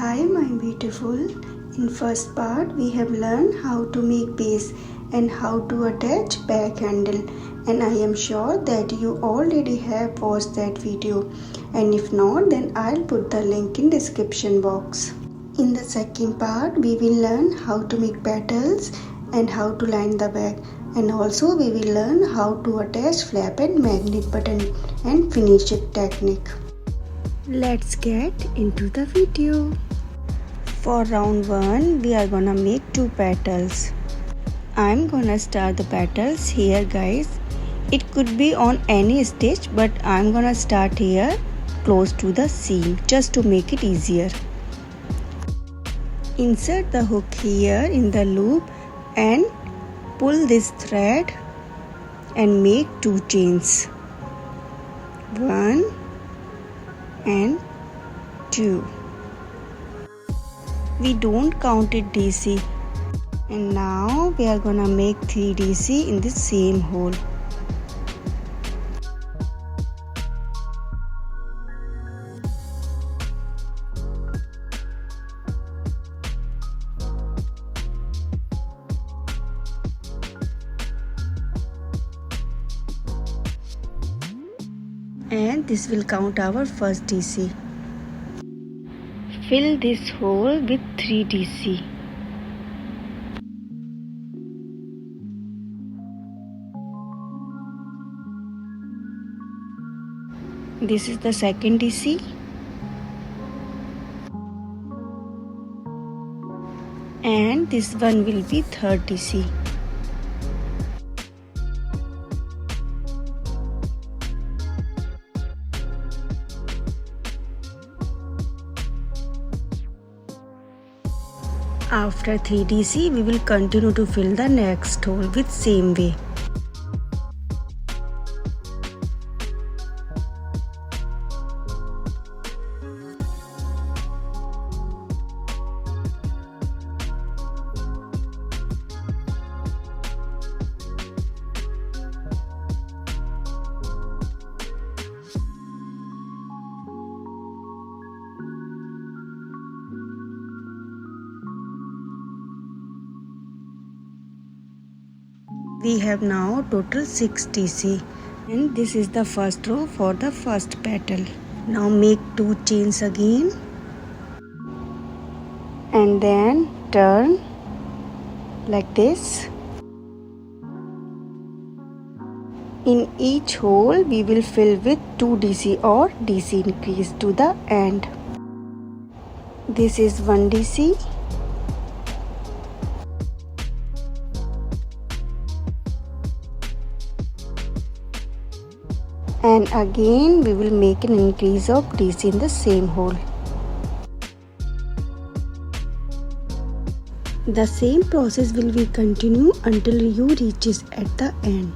Hi my beautiful. In first part we have learned how to make base and how to attach back handle, and I am sure that you already have watched that video, and if not then I'll put the link in description box. In the second part we will learn how to make petals and how to line the back, and also we will learn how to attach flap and magnet button and finish it technique. Let's get into the video. For round 1 we are gonna make 2 petals. I'm gonna start the petals here guys. It could be on any stitch, but I'm gonna start here close to the seam just to make it easier. Insert the hook here in the loop and pull this thread and make 2 chains. 1 and 2. We don't count it DC, and now we are gonna make 3 DC in the same hole. And this will count our first DC. Fill this hole with 3 DC. This is the second DC. And this one will be third DC. After 3 DC, we will continue to fill the next hole with same way. We have now total 6 DC, and this is the first row for the first petal. Now make 2 chains again and then turn like this. In each hole we will fill with 2 DC or DC increase to the end. This is 1 DC. And again we will make an increase of DC in the same hole. The same process will be continue until you reaches at the end.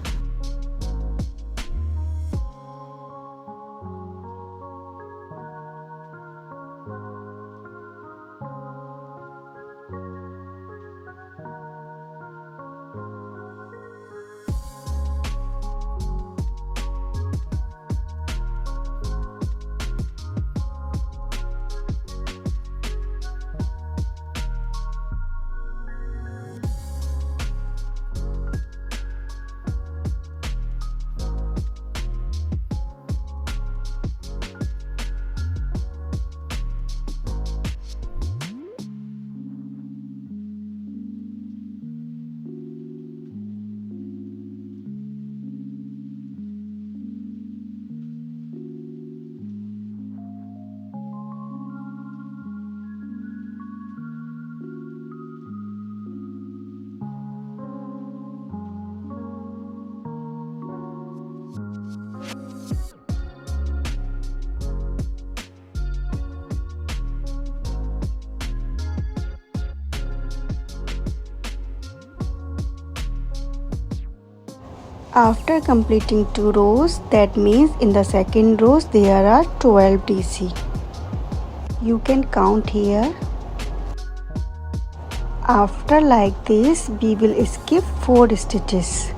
After completing 2 rows, that means in the second rows there are 12 DC. You can count here. After like this, we will skip 4 stitches.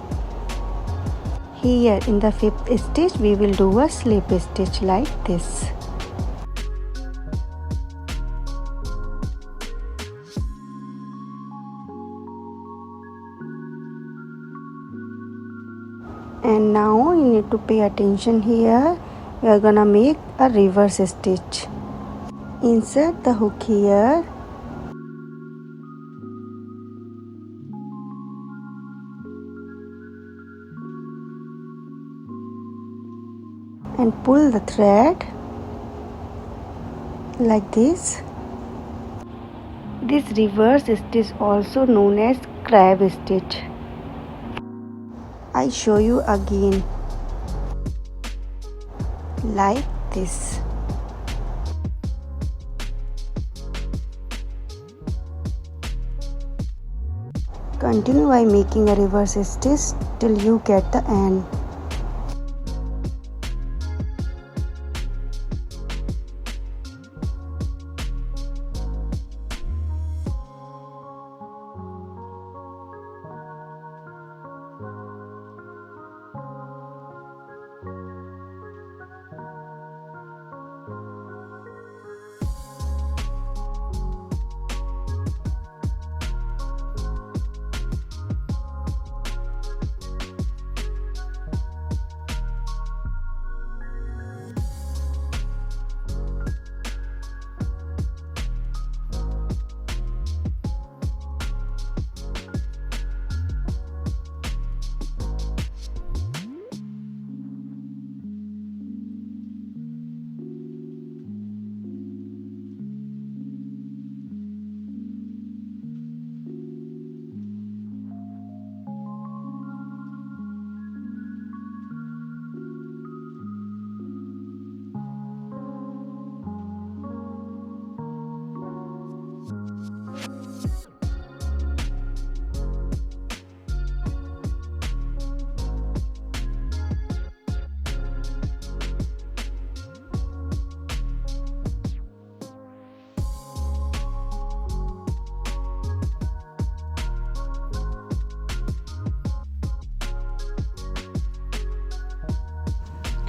Here in the 5th stitch, we will do a slip stitch like this. And now you need to pay attention here. We are gonna make a reverse stitch. Insert the hook here and pull the thread like this. This reverse stitch is also known as crab stitch. I show you again, like this. Continue by making a reverse stitch till you get the end.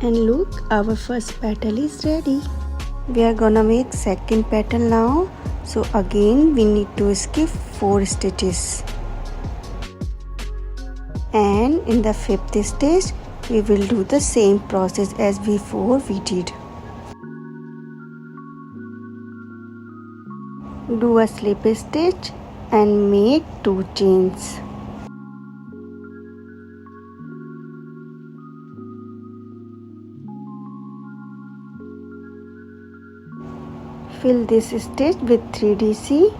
And look, our first petal is ready. We are gonna make second petal now. So again we need to skip 4 stitches. And in the 5th stitch we will do the same process as before we did. Do a slip stitch and make 2 chains. Fill this stitch with 3DC.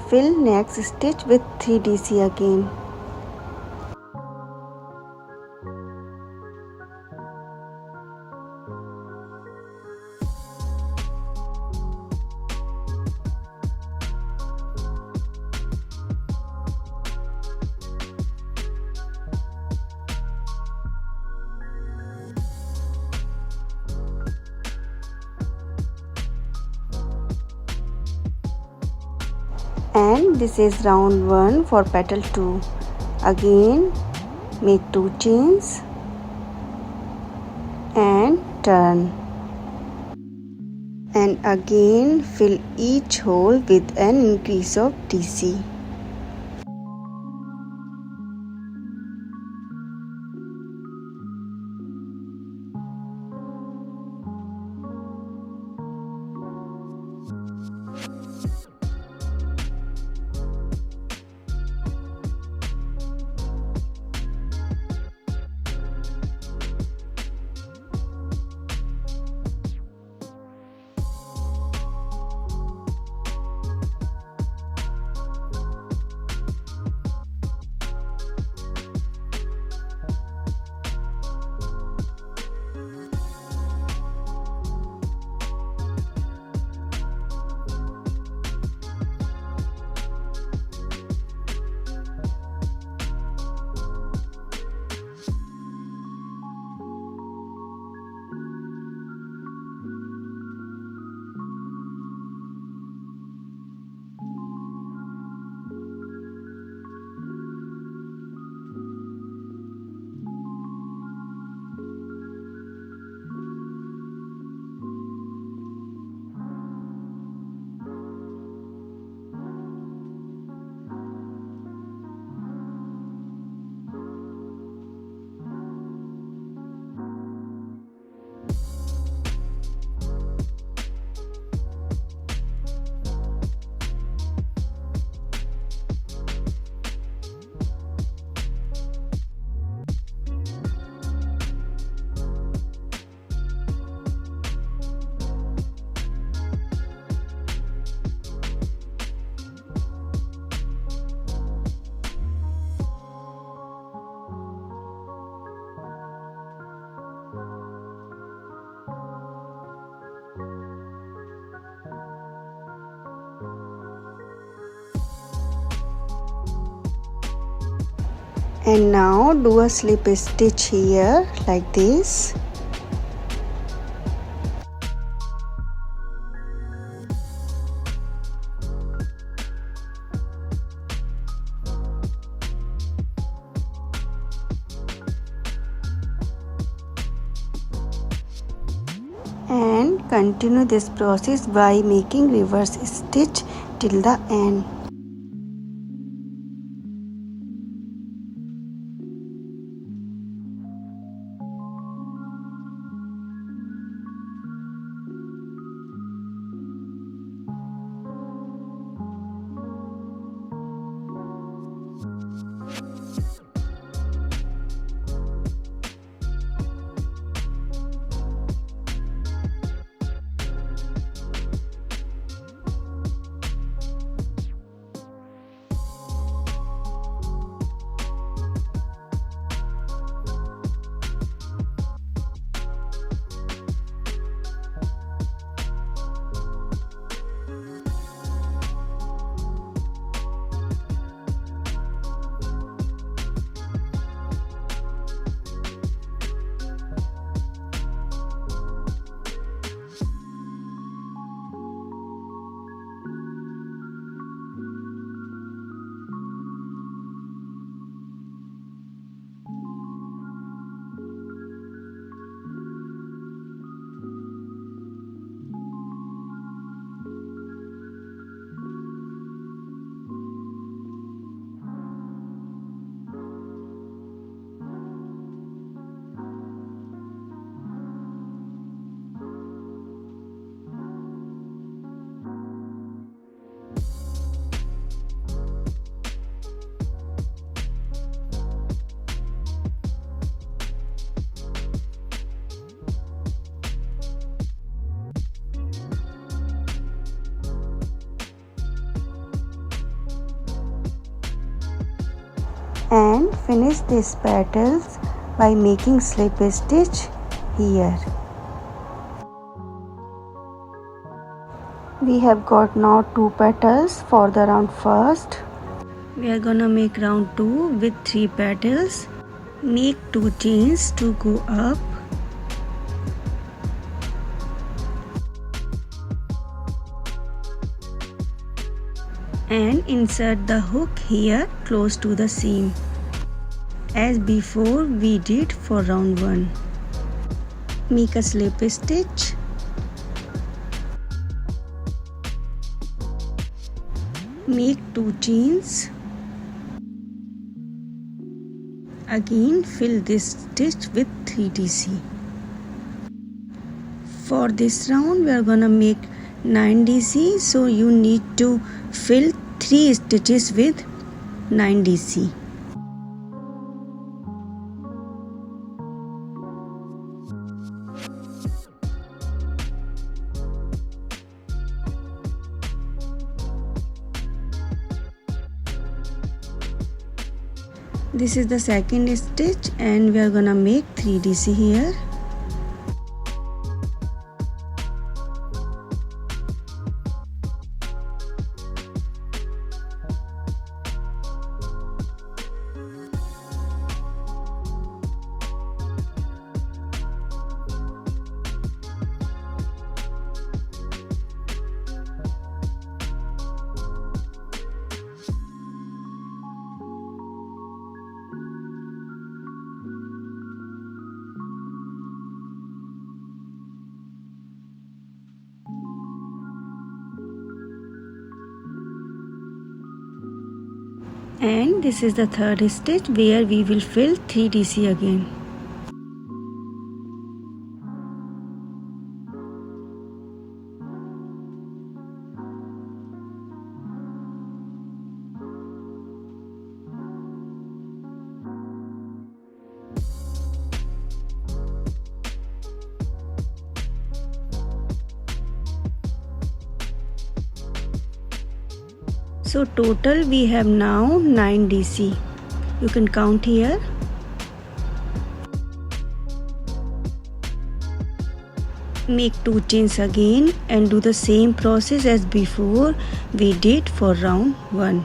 Fill next stitch with 3DC again. And this is round 1 for petal 2. Again make 2 chains and turn, and again fill each hole with an increase of DC. And now do a slip stitch here like this. And continue this process by making reverse stitch till the end. And finish these petals by making slip stitch here. We have got now 2 petals for the round first. We are gonna make round 2 with 3 petals. Make 2 chains to go up. And insert the hook here close to the seam as before we did for round 1. Make a slip stitch. Make 2 chains. Again fill this stitch with 3DC. For this round we are gonna make 9DC, so you need to fill 3 stitches with 9DC. This is the second stitch and we are gonna make 3DC here. And this is the third stitch where we will fill 3DC again. So total we have now 9 DC. You can count here. Make 2 chains again and do the same process as before we did for round 1.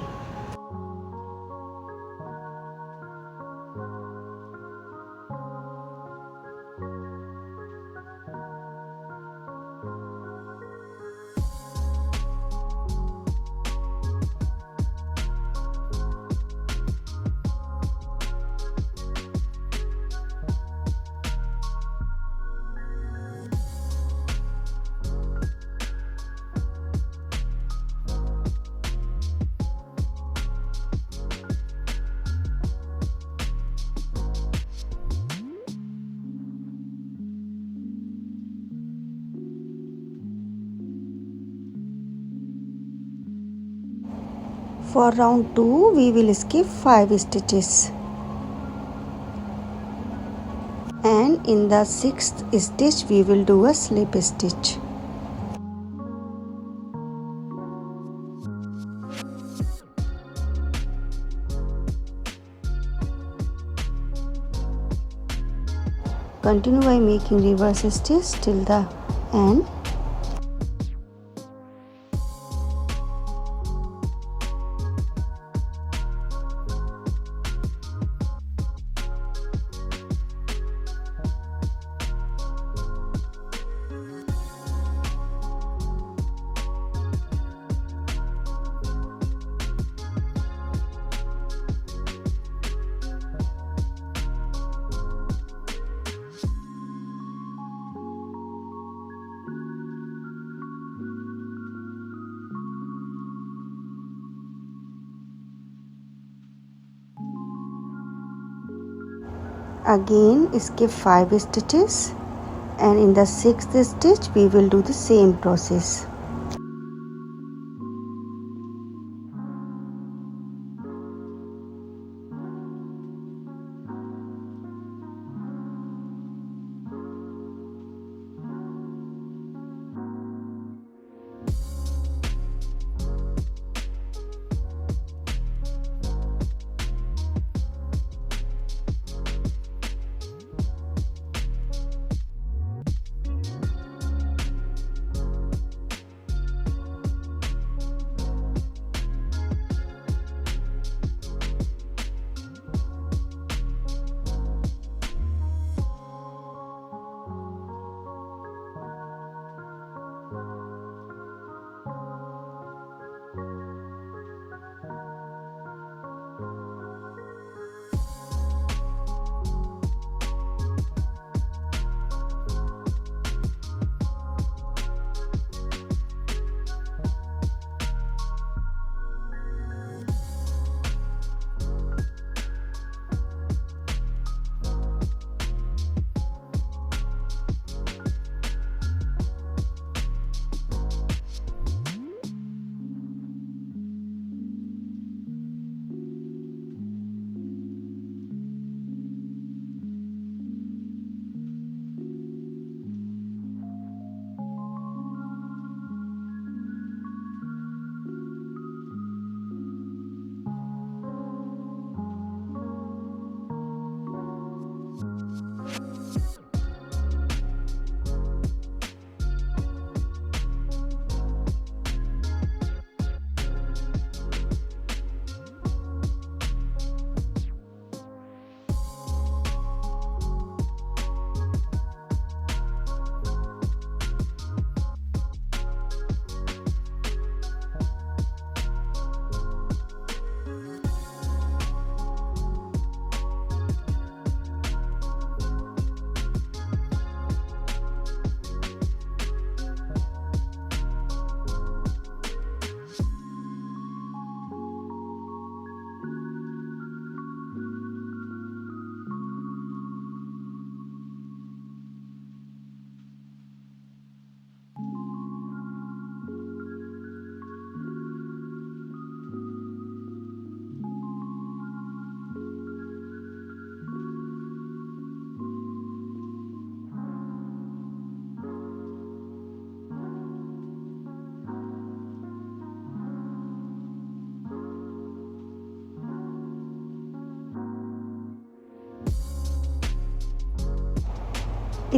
For round 2 we will skip 5 stitches, and in the 6th stitch we will do a slip stitch. Continue by making reverse stitch till the end. Again skip 5 stitches, and in the 6th stitch we will do the same process.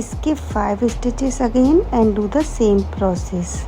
Skip 5 stitches again and do the same process.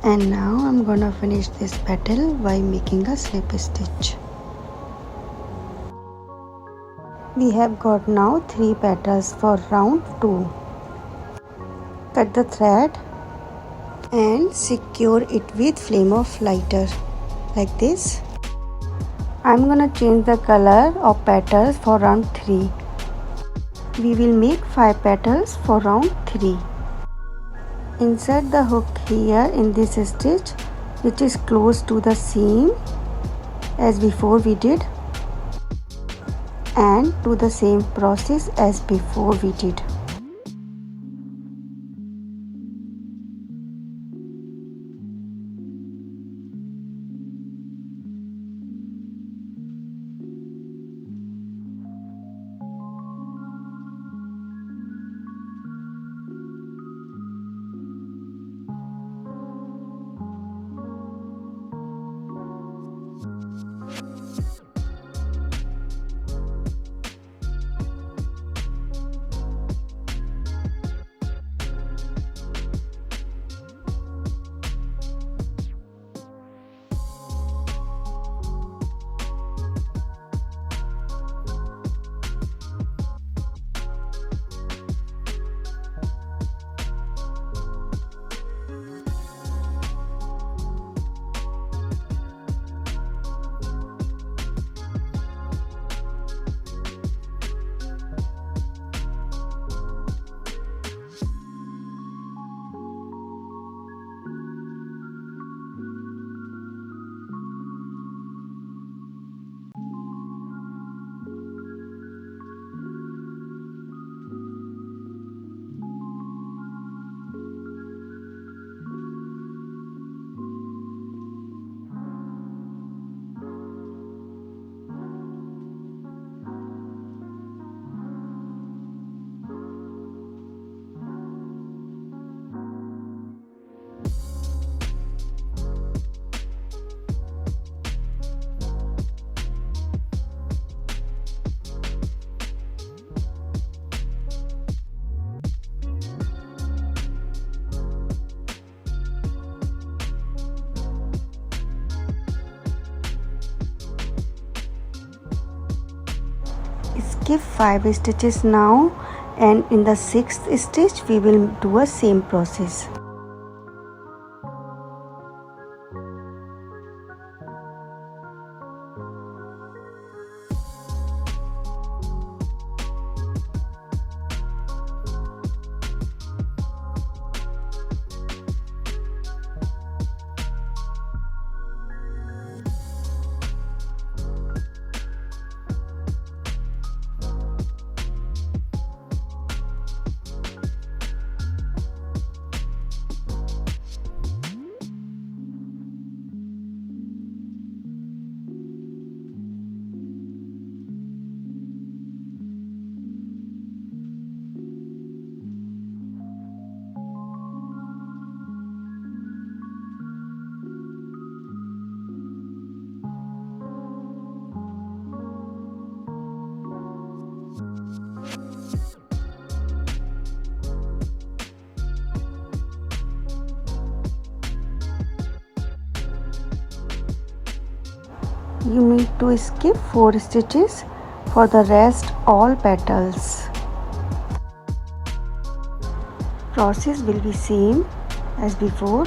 And now I'm gonna finish this petal by making a slip stitch. We have got now 3 petals for round 2. Cut the thread and secure it with flame of lighter like this. I'm gonna change the color of petals for round 3. We will make 5 petals for round 3. Insert the hook here in this stitch, which is close to the seam as before we did, and do the same process as before we did. Skip 5 stitches now, and in the 6th stitch we will do a same process. You need to skip 4 stitches for the rest all petals. Process will be same as before.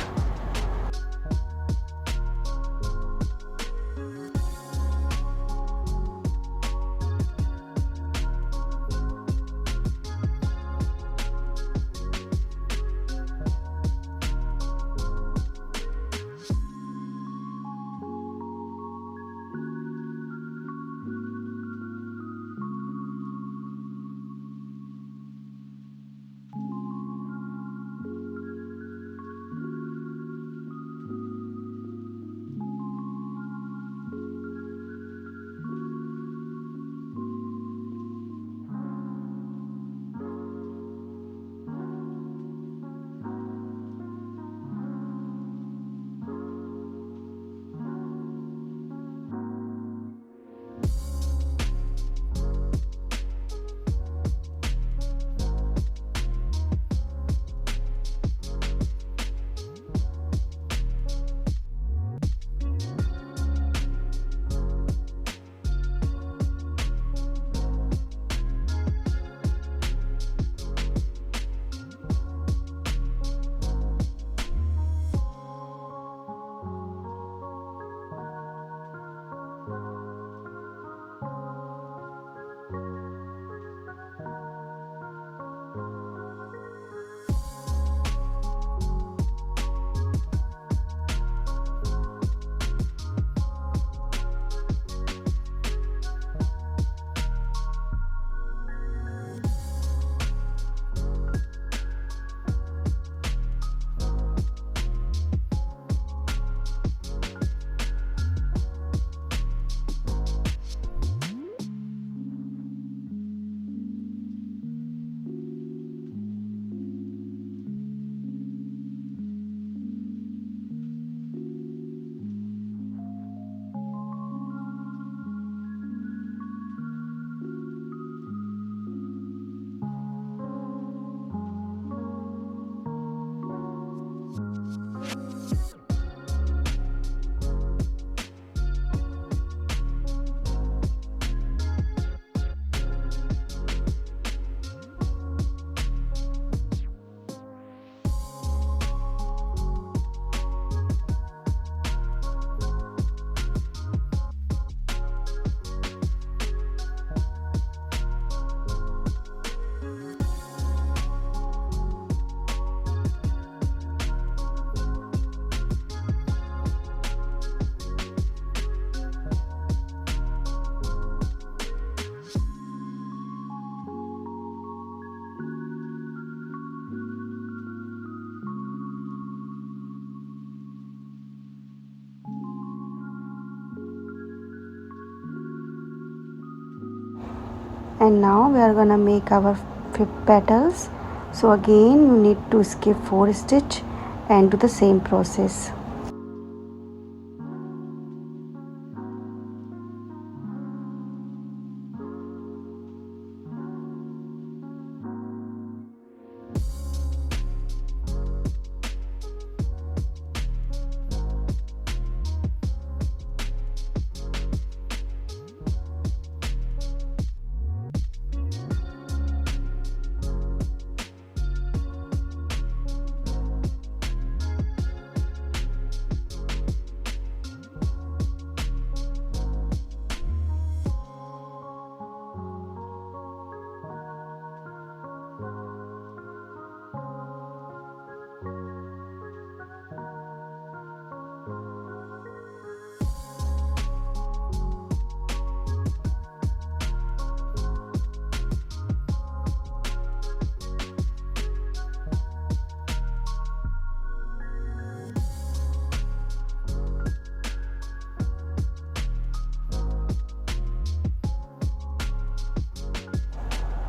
And now we are gonna make our 5 petals. So again you need to skip 4 stitch and do the same process.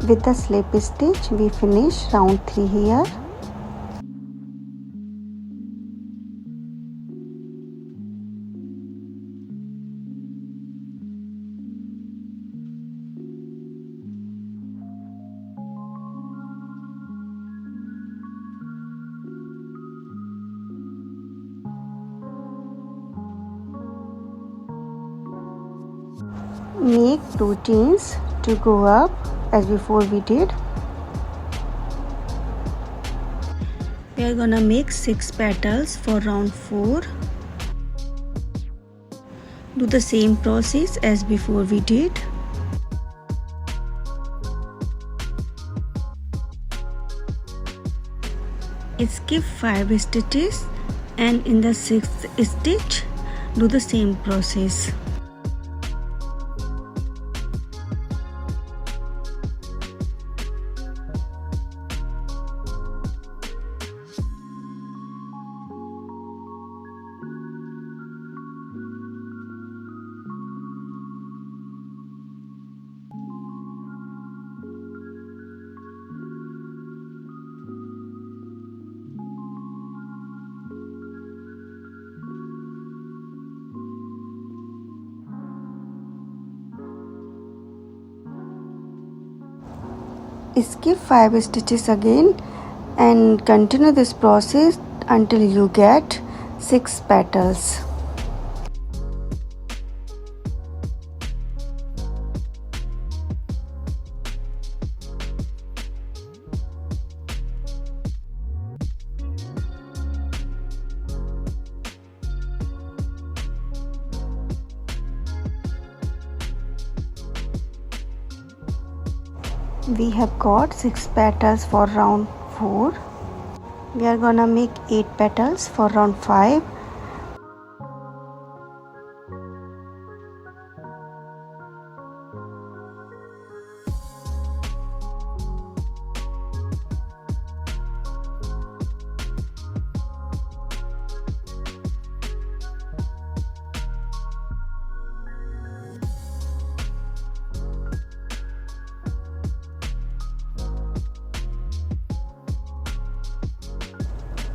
With the slip stitch we finish round 3 here. Make 2 chains to go up as before we did. We are gonna make 6 petals for round 4. Do the same process as before we did. Skip 5 stitches and in the 6th stitch do the same process. Skip 5 stitches again and continue this process until you get 6 petals. We have got 6 petals for round 4. We are gonna make 8 petals for round 5.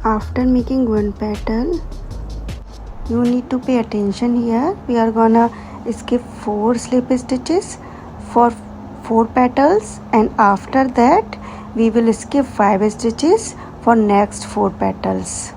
After making one petal, you need to pay attention here. We are gonna skip 4 slip stitches for 4 petals and after that we will skip 5 stitches for next 4 petals.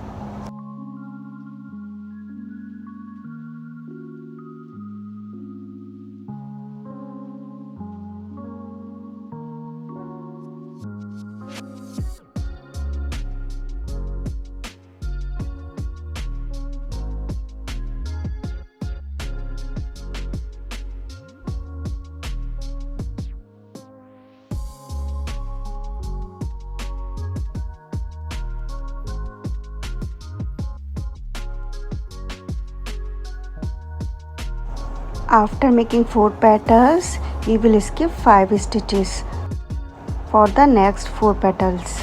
After making 4 petals, we will skip 5 stitches for the next 4 petals.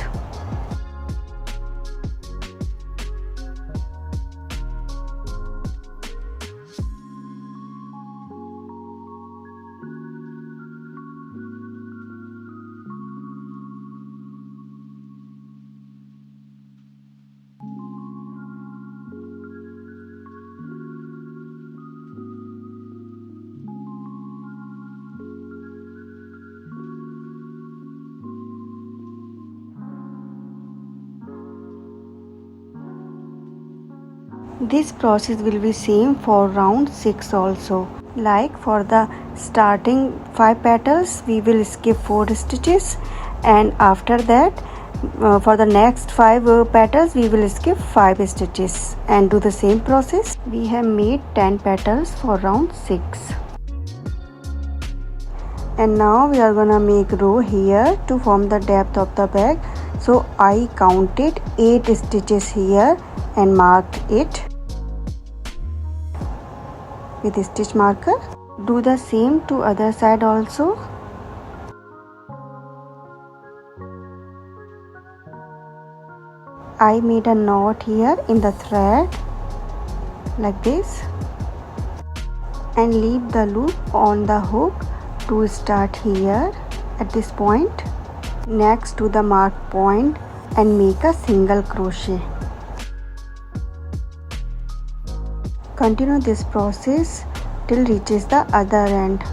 This process will be same for round 6 also. Like for the starting 5 petals we will skip 4 stitches, and after that for the next 5 petals we will skip 5 stitches and do the same process. We have made 10 petals for round 6. And now we are gonna make row here to form the depth of the bag. So I counted 8 stitches here and marked it with stitch marker. Do the same to other side also. I made a knot here in the thread like this and leave the loop on the hook to start here at this point next to the marked point and make a single crochet. Continue this process till reaches the other end.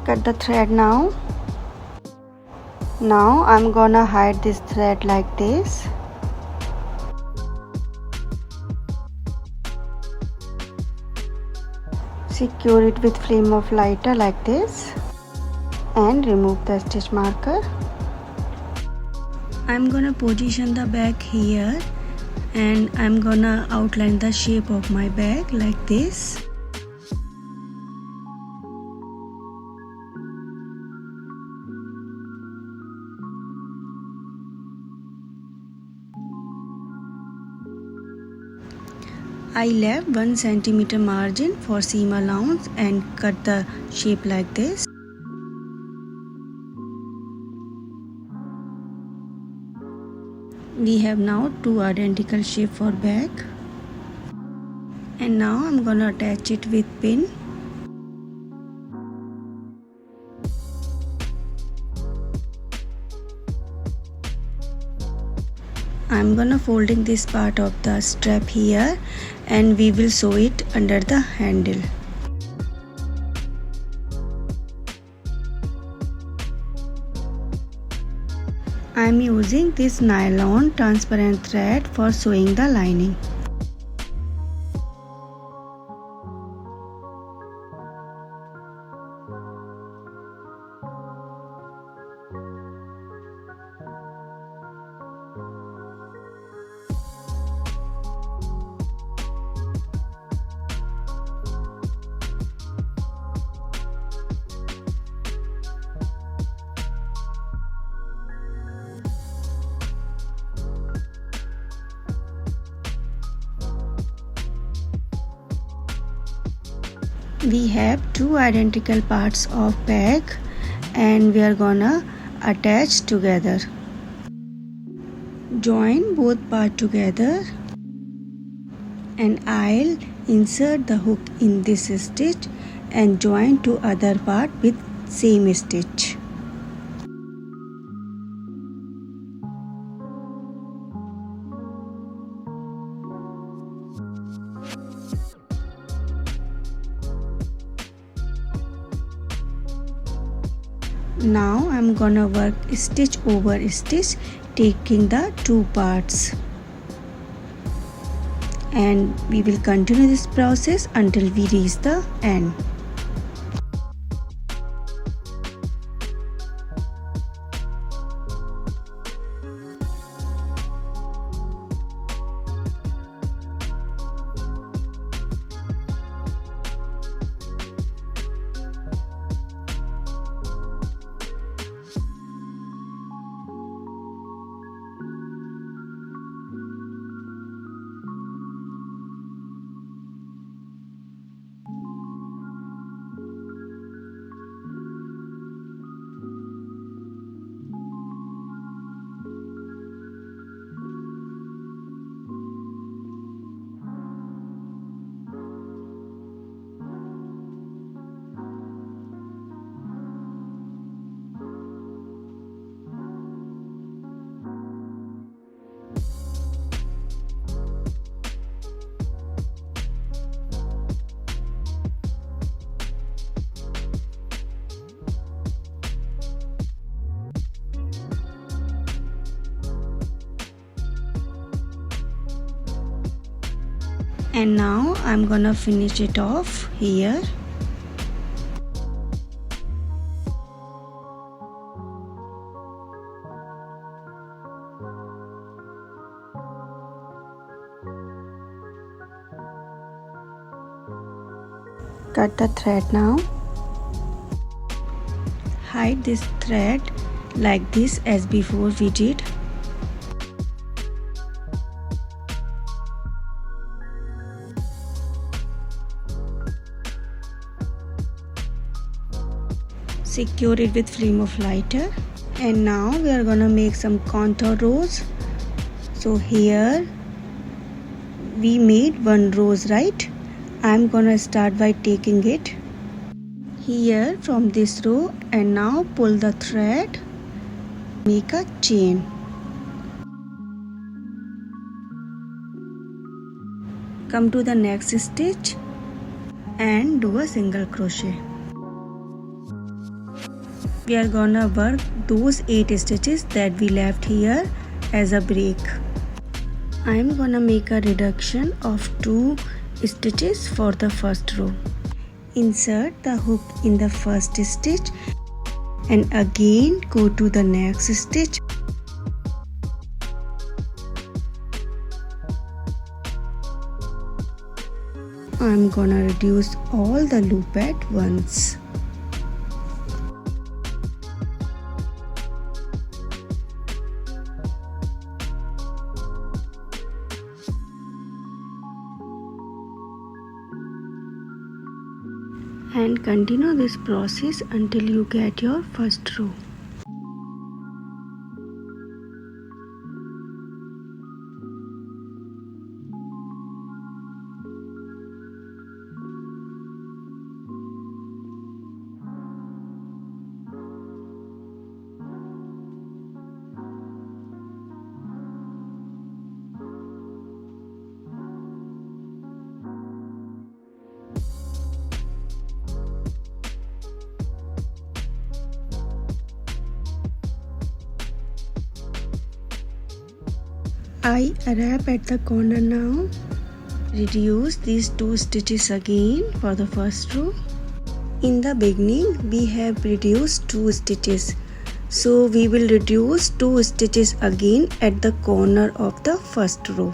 Cut the thread now. Now I'm gonna hide this thread like this. Secure it with flame of lighter like this and remove the stitch marker. I'm gonna position the bag here and I'm gonna outline the shape of my bag like this. I left 1 centimeter margin for seam allowance and cut the shape like this. We have now 2 identical shape for bag. And now I'm gonna attach it with pin. I'm gonna folding this part of the strap here and we will sew it under the handle. I'm using this nylon transparent thread for sewing the lining. We have 2 identical parts of bag and we are gonna attach together. Join both parts together and I'll insert the hook in this stitch and join to other part with same stitch. Now I'm gonna work stitch over stitch taking the 2 parts and we will continue this process until we reach the end. And now I'm gonna finish it off here. Cut the thread now. Hide this thread like this as before we did. Secure it with flame of lighter. And now we are gonna make some contour rows. So here we made one rows, right? I'm gonna start by taking it here from this row and now pull the thread, make a chain. Come to the next stitch and do a single crochet. We are gonna work those 8 stitches that we left here as a break. I am gonna make a reduction of 2 stitches for the first row. Insert the hook in the first stitch and again go to the next stitch. I'm gonna reduce all the loop at once. And continue this process until you get your first row. I wrap at the corner now. Reduce these 2 stitches again for the first row. In the beginning we have reduced 2 stitches, so we will reduce 2 stitches again at the corner of the first row.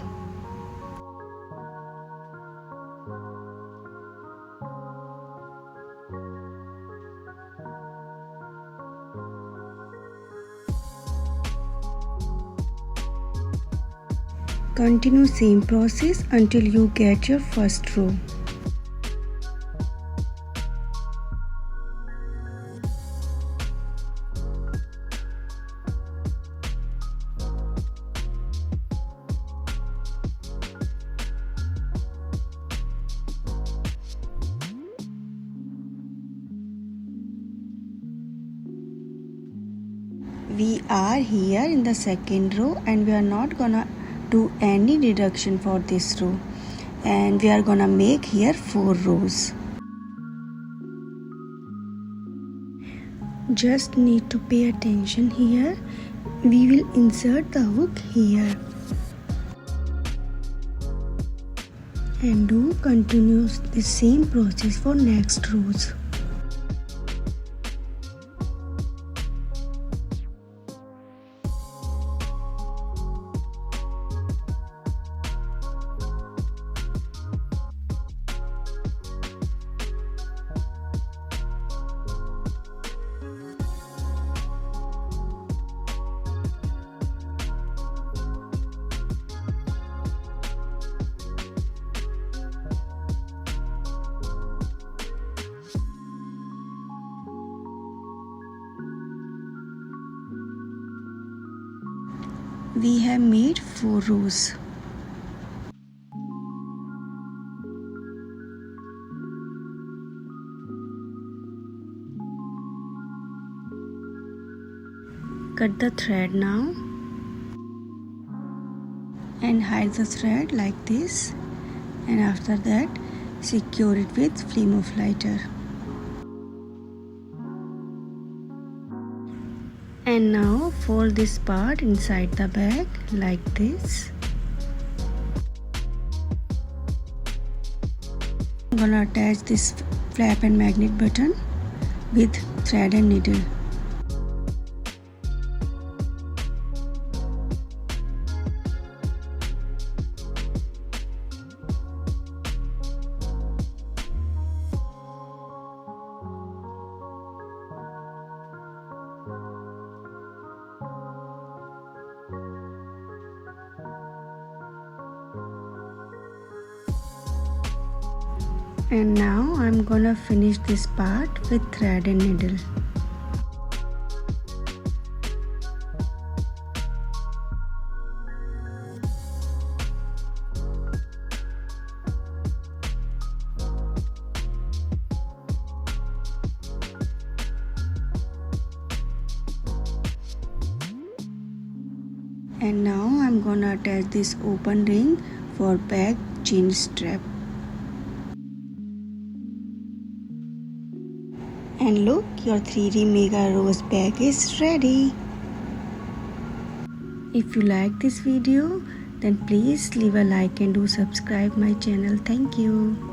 Continue same process until you get your first row. We are here in the second row and we are not gonna do any reduction for this row, and we are gonna make here 4 rows. Just need to pay attention here. We will insert the hook here and do continuous the same process for next rows. We have made 4 rows. Cut the thread now and hide the thread like this, and after that secure it with flame of lighter. And now fold this part inside the bag like this. I'm gonna attach this flap and magnet button with thread and needle. And now I'm gonna finish this part with thread and needle. And now I'm gonna attach this open ring for back chin strap. And look, your 3D Mega Rose bag is ready. If you like this video, then please leave a like and do subscribe my channel. Thank you.